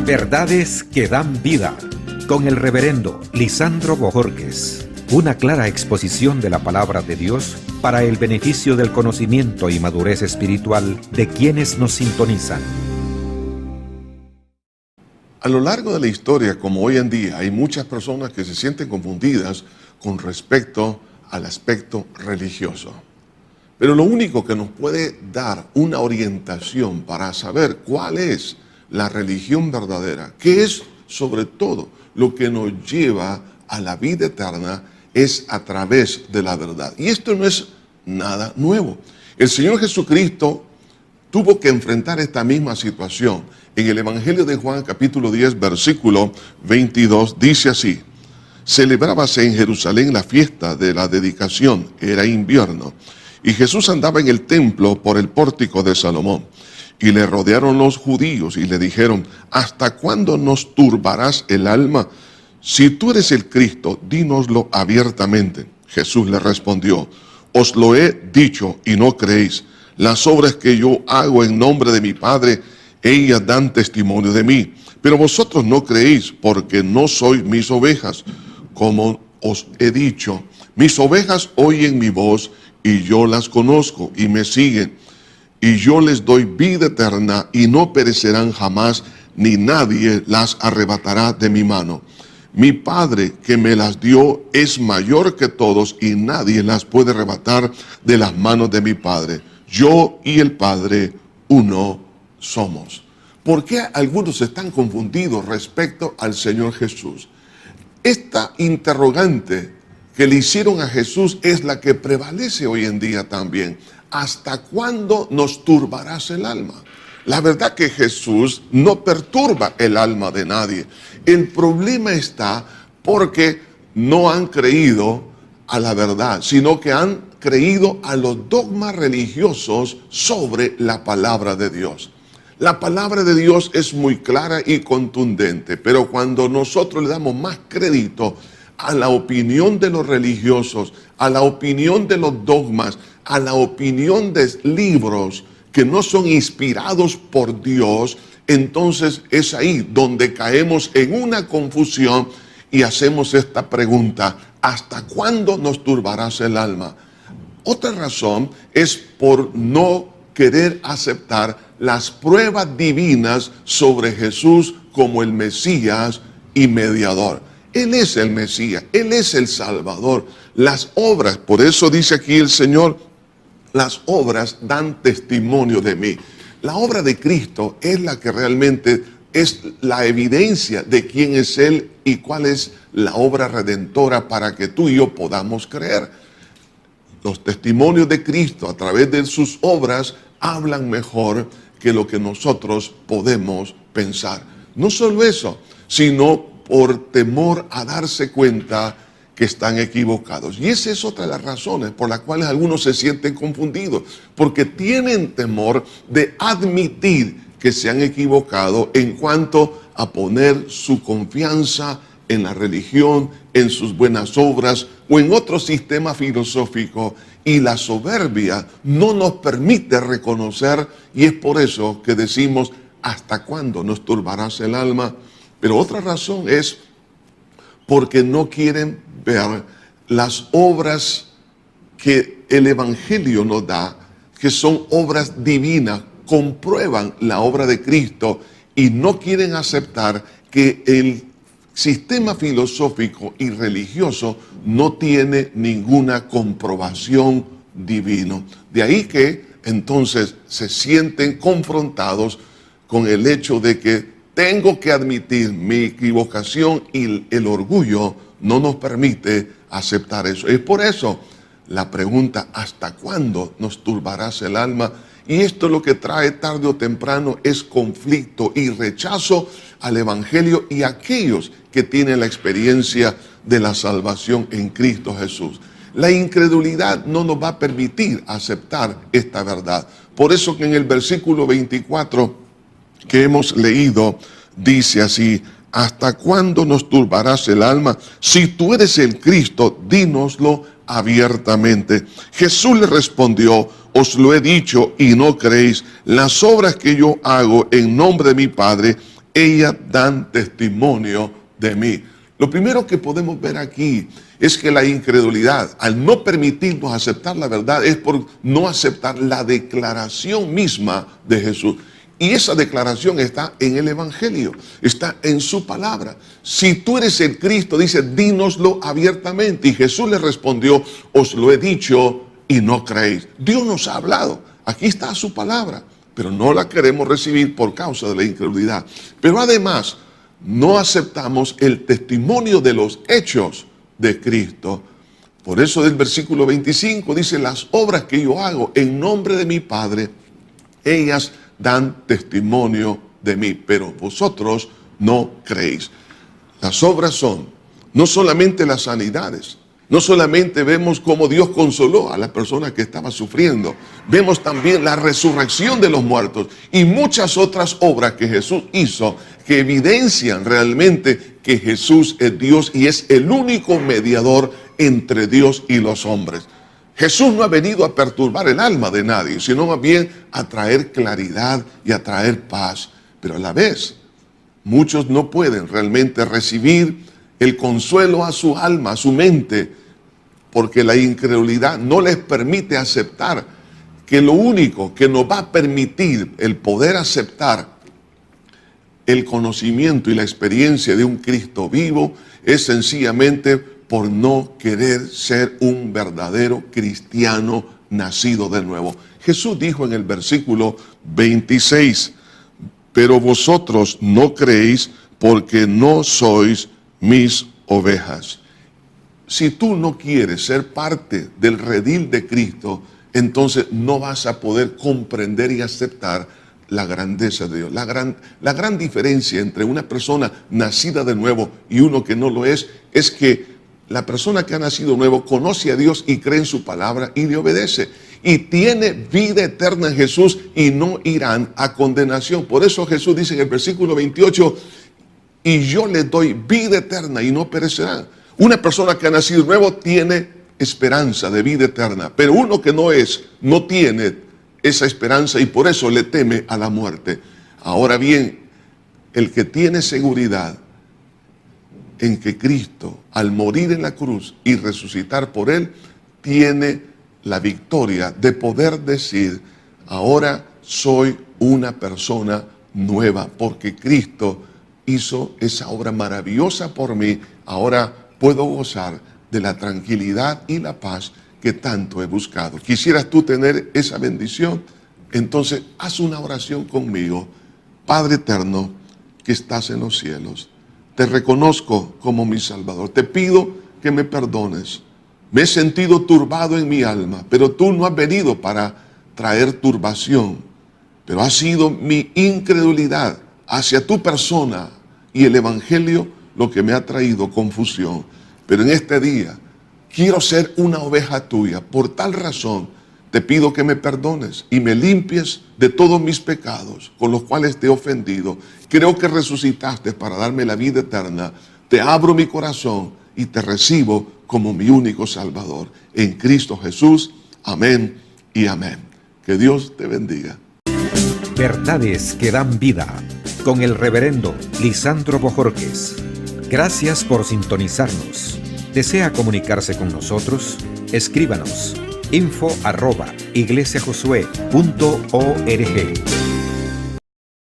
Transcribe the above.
Verdades que dan vida, con el reverendo Lisandro Bojorquez. Una clara exposición de la palabra de Dios para el beneficio del conocimiento y madurez espiritual de quienes nos sintonizan. A lo largo de la historia, como hoy en día, hay muchas personas que se sienten confundidas con respecto al aspecto religioso. Pero lo único que nos puede dar una orientación para saber cuál es la religión verdadera, que es sobre todo lo que nos lleva a la vida eterna, es a través de la verdad. Y esto no es nada nuevo. El Señor Jesucristo tuvo que enfrentar esta misma situación. En el Evangelio de Juan, capítulo 10, versículo 22, dice así: celebrábase en Jerusalén la fiesta de la dedicación, era invierno, y Jesús andaba en el templo por el pórtico de Salomón. Y le rodearon los judíos y le dijeron: ¿hasta cuándo nos turbarás el alma? Si tú eres el Cristo, dínoslo abiertamente. Jesús le respondió: os lo he dicho y no creéis. Las obras que yo hago en nombre de mi Padre, ellas dan testimonio de mí. Pero vosotros no creéis, porque no sois mis ovejas. Como os he dicho, mis ovejas oyen mi voz, y yo las conozco y me siguen. Y yo les doy vida eterna, y no perecerán jamás, ni nadie las arrebatará de mi mano. Mi Padre que me las dio es mayor que todos, y nadie las puede arrebatar de las manos de mi Padre. Yo y el Padre uno somos. ¿Por qué algunos están confundidos respecto al Señor Jesús? Esta interrogante que le hicieron a Jesús es la que prevalece hoy en día también. ¿Hasta cuándo nos turbarás el alma? La verdad que Jesús no perturba el alma de nadie. El problema está porque no han creído a la verdad, sino que han creído a los dogmas religiosos sobre la palabra de Dios. La palabra de Dios es muy clara y contundente, pero cuando nosotros le damos más crédito a la opinión de los religiosos, a la opinión de los dogmas, a la opinión de libros que no son inspirados por Dios, entonces es ahí donde caemos en una confusión y hacemos esta pregunta: ¿hasta cuándo nos turbarás el alma? Otra razón es por no querer aceptar las pruebas divinas sobre Jesús como el Mesías y mediador. Él es el Mesías, Él es el Salvador. Las obras, por eso dice aquí el Señor, las obras dan testimonio de mí. La obra de Cristo es la que realmente es la evidencia de quién es Él y cuál es la obra redentora para que tú y yo podamos creer. Los testimonios de Cristo a través de sus obras hablan mejor que lo que nosotros podemos pensar. No solo eso, sino por temor a darse cuenta que están equivocados. Y esa es otra de las razones por las cuales algunos se sienten confundidos, porque tienen temor de admitir que se han equivocado en cuanto a poner su confianza en la religión, en sus buenas obras o en otro sistema filosófico. Y la soberbia no nos permite reconocer, y es por eso que decimos: ¿hasta cuándo nos turbarás el alma? Pero otra razón es porque no quieren ver las obras que el Evangelio nos da, que son obras divinas, comprueban la obra de Cristo, y no quieren aceptar que el sistema filosófico y religioso no tiene ninguna comprobación divina. De ahí que entonces se sienten confrontados con el hecho de que tengo que admitir mi equivocación, y el orgullo no nos permite aceptar eso. Es por eso la pregunta: ¿hasta cuándo nos turbarás el alma? Y esto lo que trae tarde o temprano es conflicto y rechazo al Evangelio y a aquellos que tienen la experiencia de la salvación en Cristo Jesús. La incredulidad no nos va a permitir aceptar esta verdad. Por eso que en el versículo 24 que hemos leído, dice así: ¿hasta cuándo nos turbarás el alma? Si tú eres el Cristo, dínoslo abiertamente. Jesús le respondió: os lo he dicho y no creéis. Las obras que yo hago en nombre de mi Padre, ellas dan testimonio de mí. Lo primero que podemos ver aquí es que la incredulidad, al no permitirnos aceptar la verdad, es por no aceptar la declaración misma de Jesús. Y esa declaración está en el Evangelio, está en su palabra. Si tú eres el Cristo, dice, dínoslo abiertamente. Y Jesús le respondió, os lo he dicho y no creéis. Dios nos ha hablado, aquí está su palabra, pero no la queremos recibir por causa de la incredulidad. Pero además, no aceptamos el testimonio de los hechos de Cristo. Por eso del versículo 25 dice, las obras que yo hago en nombre de mi Padre, ellas dan testimonio de mí, pero vosotros no creéis. Las obras son no solamente las sanidades, no solamente vemos cómo Dios consoló a la persona que estaba sufriendo, vemos también la resurrección de los muertos y muchas otras obras que Jesús hizo que evidencian realmente que Jesús es Dios y es el único mediador entre Dios y los hombres. Jesús no ha venido a perturbar el alma de nadie, sino más bien a traer claridad y a traer paz. Pero a la vez, muchos no pueden realmente recibir el consuelo a su alma, a su mente, porque la incredulidad no les permite aceptar que lo único que nos va a permitir el poder aceptar el conocimiento y la experiencia de un Cristo vivo es sencillamente por no querer ser un verdadero cristiano nacido de nuevo. Jesús dijo en el versículo 26, pero vosotros no creéis porque no sois mis ovejas. Si tú no quieres ser parte del redil de Cristo, entonces no vas a poder comprender y aceptar la grandeza de Dios. La gran diferencia entre una persona nacida de nuevo y uno que no lo es que la persona que ha nacido nuevo conoce a Dios y cree en su palabra y le obedece. Y tiene vida eterna en Jesús y no irán a condenación. Por eso Jesús dice en el versículo 28, y yo les doy vida eterna y no perecerán. Una persona que ha nacido nuevo tiene esperanza de vida eterna, pero uno que no tiene esa esperanza y por eso le teme a la muerte. Ahora bien, el que tiene seguridad en que Cristo, al morir en la cruz y resucitar por él, tiene la victoria de poder decir, ahora soy una persona nueva, porque Cristo hizo esa obra maravillosa por mí, ahora puedo gozar de la tranquilidad y la paz que tanto he buscado. ¿Quisieras tú tener esa bendición? Entonces haz una oración conmigo. Padre eterno que estás en los cielos, te reconozco como mi Salvador. Te pido que me perdones. Me he sentido turbado en mi alma, pero tú no has venido para traer turbación, pero ha sido mi incredulidad hacia tu persona y el Evangelio lo que me ha traído confusión. Pero en este día quiero ser una oveja tuya. Por tal razón te pido que me perdones y me limpies de todos mis pecados con los cuales te he ofendido. Creo que resucitaste para darme la vida eterna. Te abro mi corazón y te recibo como mi único Salvador. En Cristo Jesús. Amén y amén. Que Dios te bendiga. Verdades que dan vida, con el reverendo Lisandro Bojorquez. Gracias por sintonizarnos. ¿Desea comunicarse con nosotros? Escríbanos info@iglesiajosué.org.